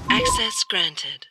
Access granted.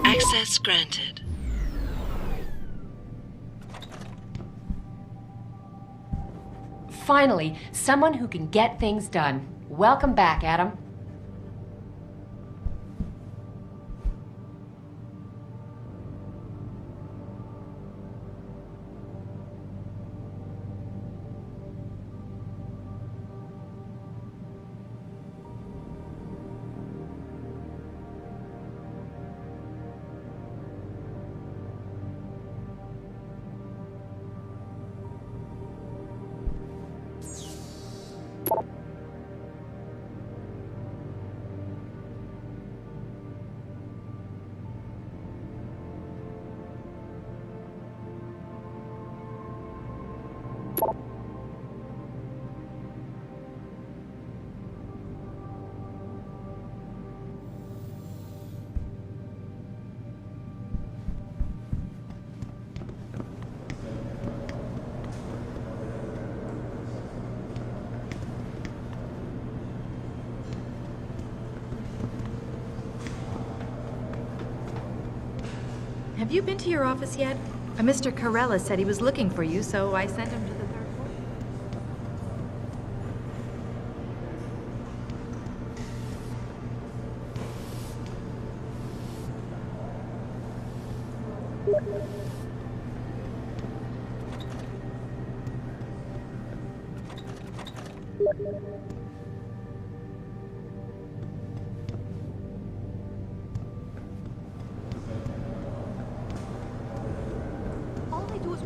Access granted. Finally, someone who can get things done. Welcome back, Adam. Have you been to your office yet? Mr. Carella said he was looking for you, so I sent him to the third floor.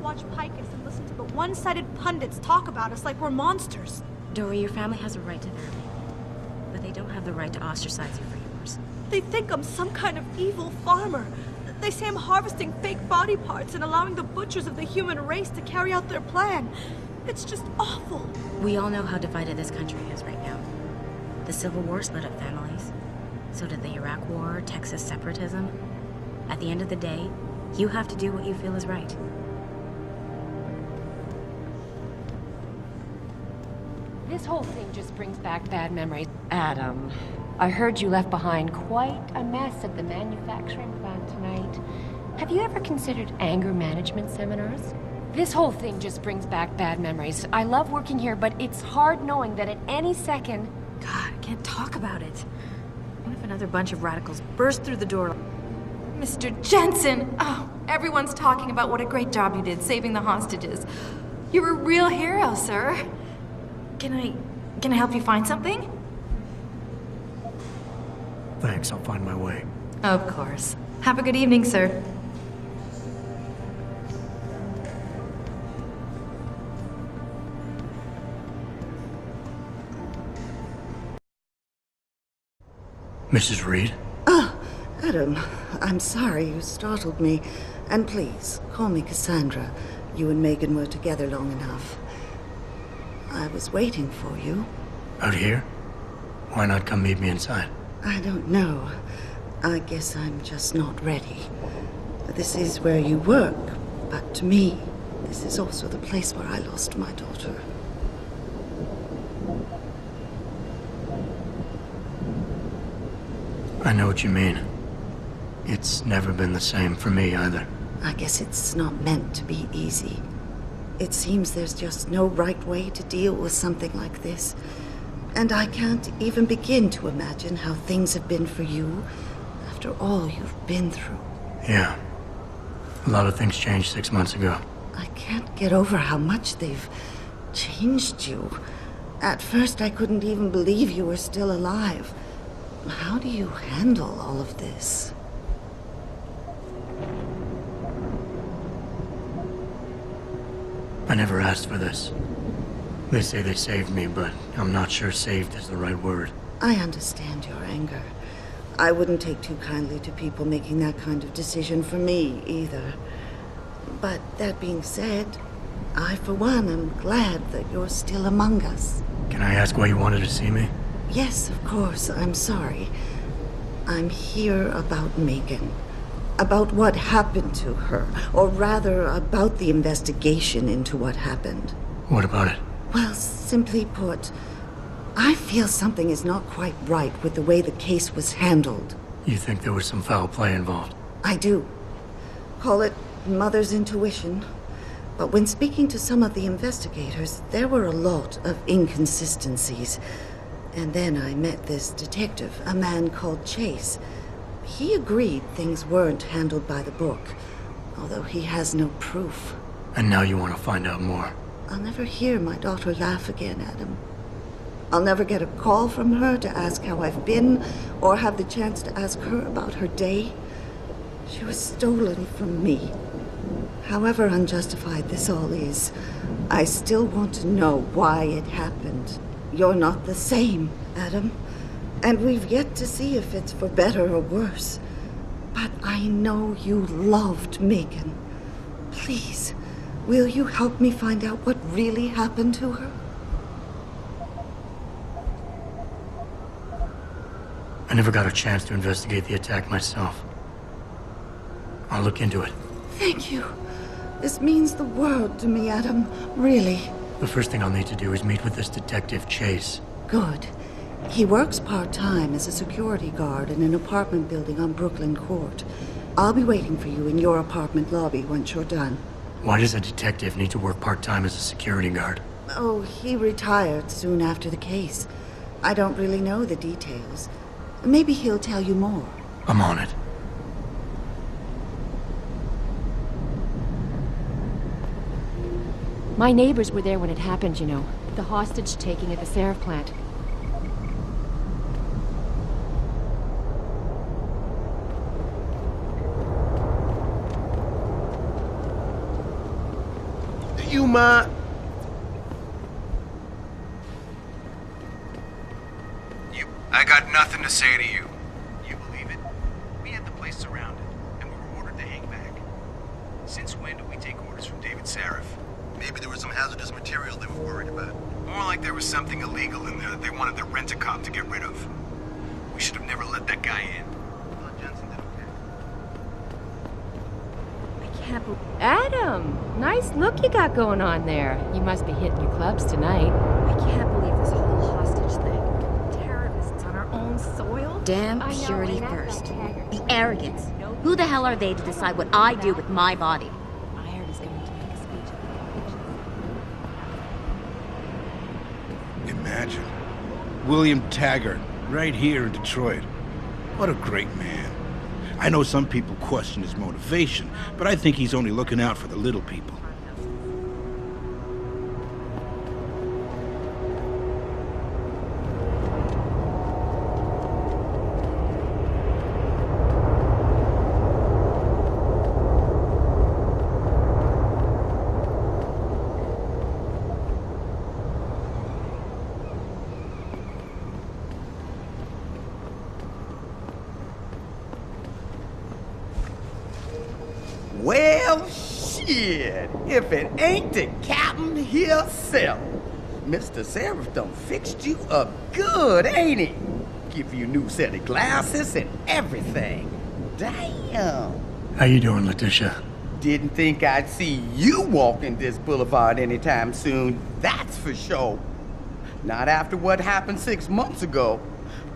Watch Picus and listen to the one-sided pundits talk about us like we're monsters. Dory, your family has a right to their opinion, but they don't have the right to ostracize you for yours. They think I'm some kind of evil farmer. They say I'm harvesting fake body parts and allowing the butchers of the human race to carry out their plan. It's just awful. We all know how divided this country is right now. The Civil War split up families. So did the Iraq War, Texas separatism. At the end of the day, you have to do what you feel is right. This whole thing just brings back bad memories. Adam, I heard you left behind quite a mess at the manufacturing plant tonight. Have you ever considered anger management seminars? This whole thing just brings back bad memories. I love working here, but it's hard knowing that at any second... God, I can't talk about it. What if another bunch of radicals burst through the door? Mr. Jensen! Oh, everyone's talking about what a great job you did saving the hostages. You're a real hero, sir. Can I help you find something? Thanks, I'll find my way. Of course. Have a good evening, sir. Mrs. Reed? Adam, I'm sorry you startled me. And please, call me Cassandra. You and Megan were together long enough. I was waiting for you. Out here? Why not come meet me inside? I don't know. I guess I'm just not ready. This is where you work, but to me, this is also the place where I lost my daughter. I know what you mean. It's never been the same for me either. I guess it's not meant to be easy. It seems there's just no right way to deal with something like this. And I can't even begin to imagine how things have been for you after all you've been through. Yeah. A lot of things changed 6 months ago. I can't get over how much they've changed you. At first, I couldn't even believe you were still alive. How do you handle all of this? I never asked for this. They say they saved me, but I'm not sure saved is the right word. I understand your anger. I wouldn't take too kindly to people making that kind of decision for me, either. But that being said, I, for one, am glad that you're still among us. Can I ask why you wanted to see me? Yes, of course. I'm sorry. I'm here about Megan. About what happened to her. Or rather, about the investigation into what happened. What about it? Well, simply put, I feel something is not quite right with the way the case was handled. You think there was some foul play involved? I do. Call it mother's intuition. But when speaking to some of the investigators, there were a lot of inconsistencies. And then I met this detective, a man called Chase. He agreed things weren't handled by the book, although he has no proof. And now you want to find out more? I'll never hear my daughter laugh again, Adam. I'll never get a call from her to ask how I've been, or have the chance to ask her about her day. She was stolen from me. However unjustified this all is, I still want to know why it happened. You're not the same, Adam. And we've yet to see if it's for better or worse. But I know you loved Megan. Please, will you help me find out what really happened to her? I never got a chance to investigate the attack myself. I'll look into it. Thank you. This means the world to me, Adam. Really. The first thing I'll need to do is meet with this detective, Chase. Good. He works part-time as a security guard in an apartment building on Brooklyn Court. I'll be waiting for you in your apartment lobby once you're done. Why does a detective need to work part-time as a security guard? Oh, he retired soon after the case. I don't really know the details. Maybe he'll tell you more. I'm on it. My neighbors were there when it happened, you know. The hostage taking at the Seraph plant. I got nothing to say to you. You believe it? We had the place surrounded, and we were ordered to hang back. Since when do we take orders from David Seraph? Maybe there was some hazardous material they were worried about. More like there was something illegal in there that they wanted the rent-a-cop to get rid of. We should have never let that guy in. Well, Jensen did okay. I can't believe... Adam! Nice look you got going on there. You must be hitting your clubs tonight. I can't believe this whole hostage thing. Terrorists on our own soil? Damn purity first. The arrogance. Who the hell are they to decide what I do with my body? I heard he's going to make a speech at the convention. Imagine. William Taggart, right here in Detroit. What a great man. I know some people question his motivation, but I think he's only looking out for the little people. Well, shit. If it ain't the captain himself. Mr. Seraph done fixed you up good, ain't he? Give you a new set of glasses and everything. Damn. How you doing, Letitia? Didn't think I'd see you walking this boulevard anytime soon, that's for sure. Not after what happened 6 months ago.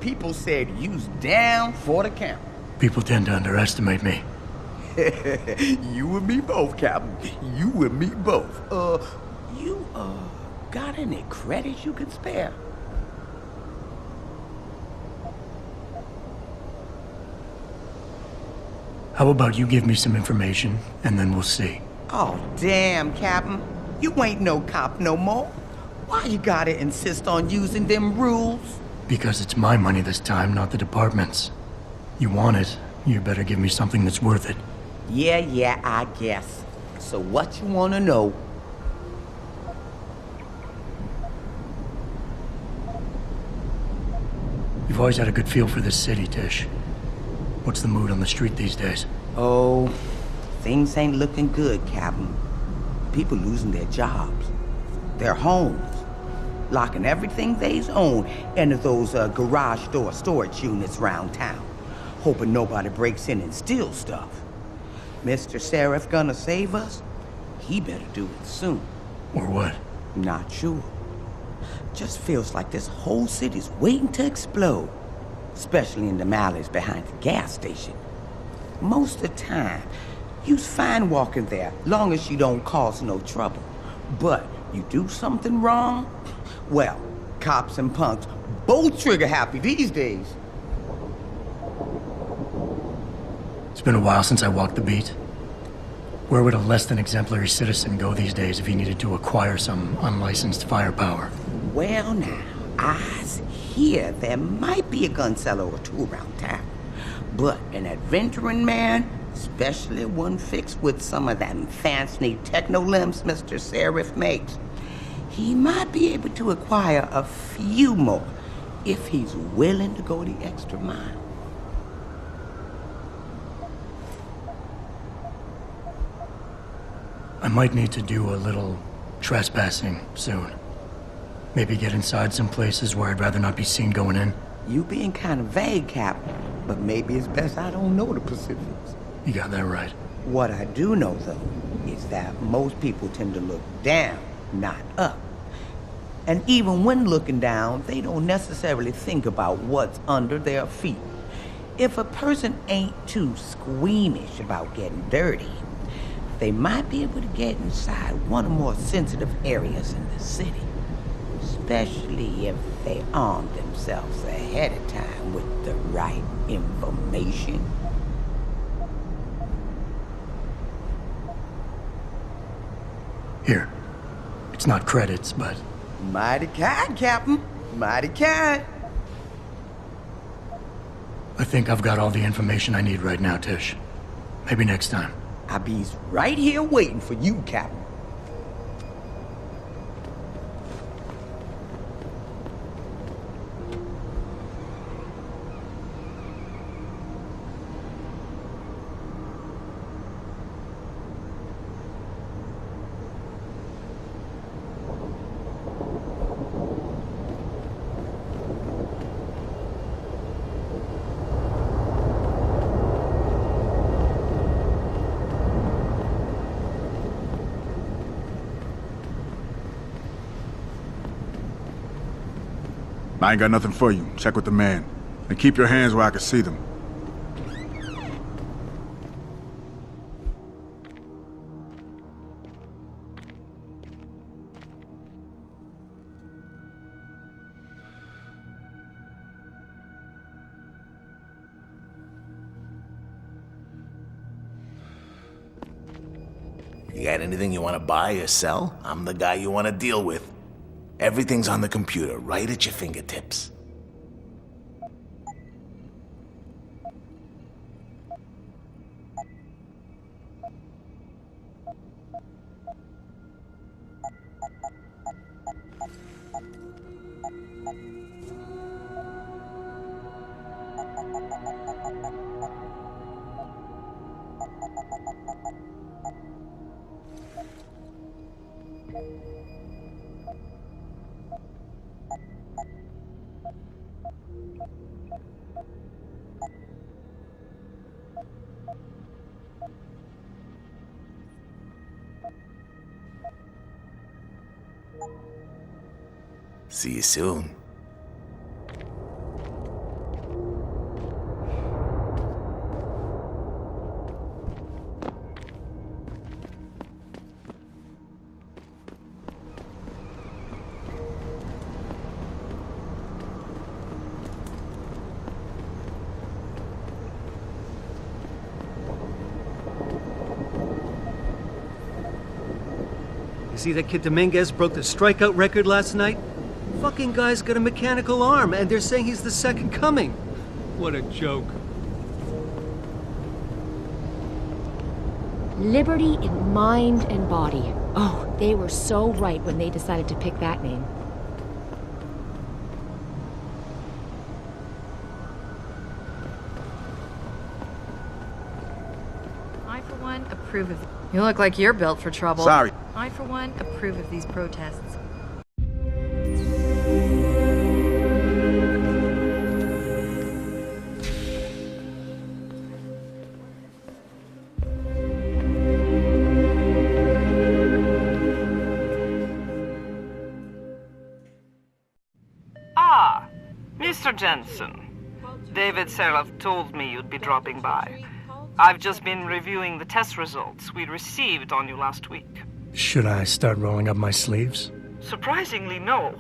People said you's down for the count. People tend to underestimate me. You and me both, Captain. You and me both. You got any credits you could spare? How about you give me some information, and then we'll see. Oh, damn, Captain. You ain't no cop no more. Why you gotta insist on using them rules? Because it's my money this time, not the department's. You want it, you better give me something that's worth it. Yeah, I guess. So what you wanna know? You've always had a good feel for this city, Tish. What's the mood on the street these days? Oh, things ain't looking good, Captain. People losing their jobs, their homes, locking everything they's own into those garage door storage units around town, hoping nobody breaks in and steals stuff. Mr. Seraph gonna save us? He better do it soon. Or what? Not sure. Just feels like this whole city's waiting to explode, especially in the alleys behind the gas station. Most of the time, you's fine walking there, long as you don't cause no trouble. But you do something wrong, well, cops and punks both trigger happy these days. It's been a while since I walked the beat. Where would a less than exemplary citizen go these days if he needed to acquire some unlicensed firepower? Well now, I hear there might be a gun seller or two around town. But an adventuring man, especially one fixed with some of them fancy techno-limbs Mr. Seraph makes, he might be able to acquire a few more if he's willing to go the extra mile. I might need to do a little trespassing soon. Maybe get inside some places where I'd rather not be seen going in. You being kind of vague, Captain, but maybe it's best I don't know the specifics. You got that right. What I do know, though, is that most people tend to look down, not up. And even when looking down, they don't necessarily think about what's under their feet. If a person ain't too squeamish about getting dirty, they might be able to get inside one or more sensitive areas in the city. Especially if they arm themselves ahead of time with the right information. Here. It's not credits, but... Mighty kind, Captain. Mighty kind. I think I've got all the information I need right now, Tish. Maybe next time. I'll be right here waiting for you, Captain. I ain't got nothing for you. Check with the man. And keep your hands where I can see them. You got anything you want to buy or sell? I'm the guy you want to deal with. Everything's on the computer, right at your fingertips. See you soon. See that kid Dominguez broke the strikeout record last night? Fucking guy's got a mechanical arm, and they're saying he's the second coming. What a joke. Liberty in mind and body. Oh, they were so right when they decided to pick that name. I, for one, approve of... You look like you're built for trouble. Sorry. I, for one, approve of these protests. Ah, Mr. Jensen. David Seraph told me you'd be dropping by. I've just been reviewing the test results we received on you last week. Should I start rolling up my sleeves? Surprisingly, no.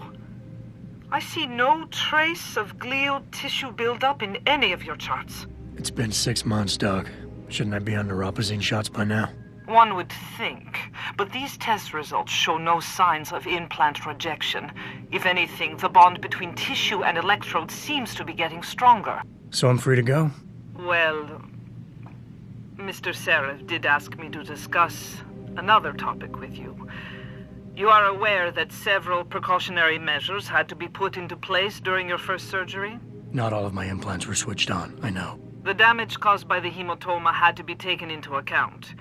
I see no trace of glial tissue buildup in any of your charts. It's been 6 months, Doug. Shouldn't I be under Rapazine shots by now? One would think, but these test results show no signs of implant rejection. If anything, the bond between tissue and electrodes seems to be getting stronger. So I'm free to go? Well, Mr. Seraph did ask me to discuss another topic with you. You are aware that several precautionary measures had to be put into place during your first surgery? Not all of my implants were switched on, I know. The damage caused by the hematoma had to be taken into account.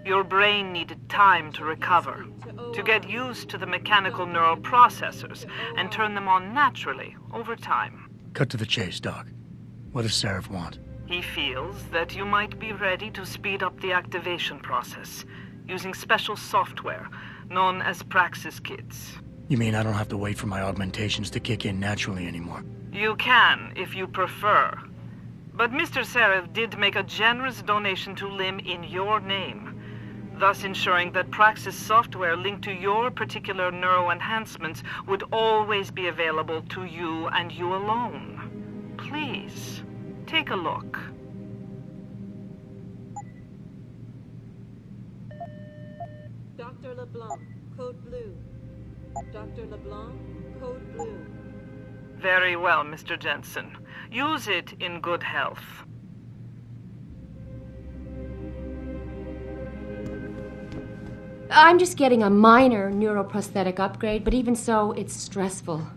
Your brain needed time to recover, to get used to the mechanical neural processors and turn them on naturally over time. Cut to the chase, Doc. What does Seraph want? He feels that you might be ready to speed up the activation process using special software known as Praxis kits. You mean I don't have to wait for my augmentations to kick in naturally anymore? You can, if you prefer. But Mr. Seraph did make a generous donation to LIM in your name, thus ensuring that Praxis software linked to your particular neuro enhancements would always be available to you and you alone. Please, take a look. Dr. LeBlanc, code blue. Dr. LeBlanc, code blue. Very well, Mr. Jensen. Use it in good health. I'm just getting a minor neuroprosthetic upgrade, but even so, it's stressful.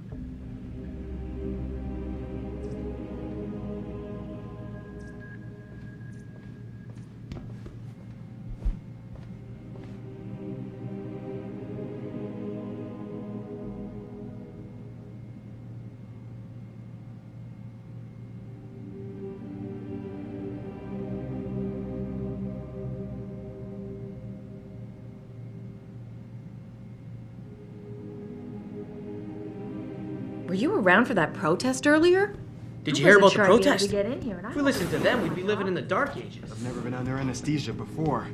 Were you around for that protest earlier? Did you hear about the protest? If we listened to them, we'd be living in the dark ages. I've never been under anesthesia before.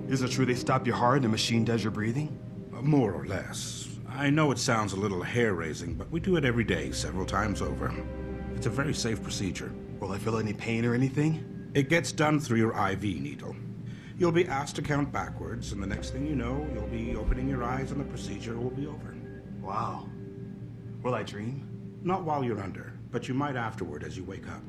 Is it true they stop your heart and the machine does your breathing? More or less. I know it sounds a little hair-raising, but we do it every day, several times over. It's a very safe procedure. Will I feel any pain or anything? It gets done through your IV needle. You'll be asked to count backwards, and the next thing you know, you'll be opening your eyes and the procedure will be over. Wow. Will I dream? Not while you're under, but you might afterward as you wake up.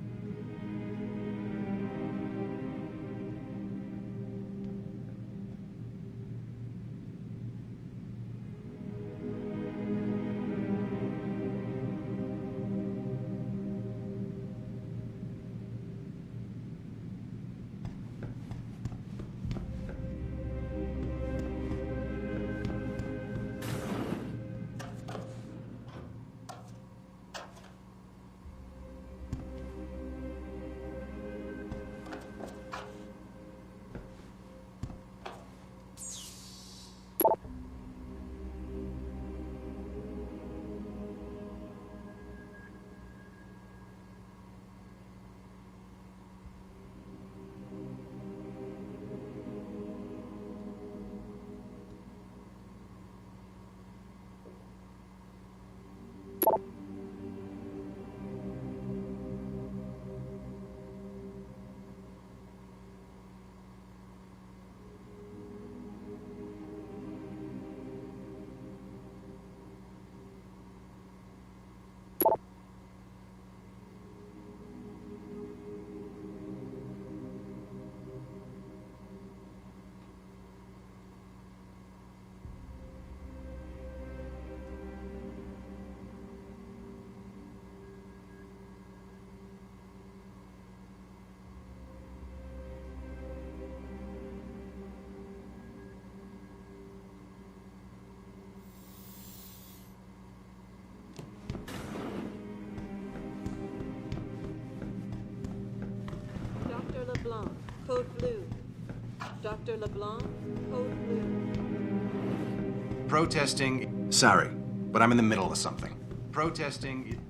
code blue. Dr. LeBlanc, code blue. Protesting. Sorry, but I'm in the middle of something. Protesting.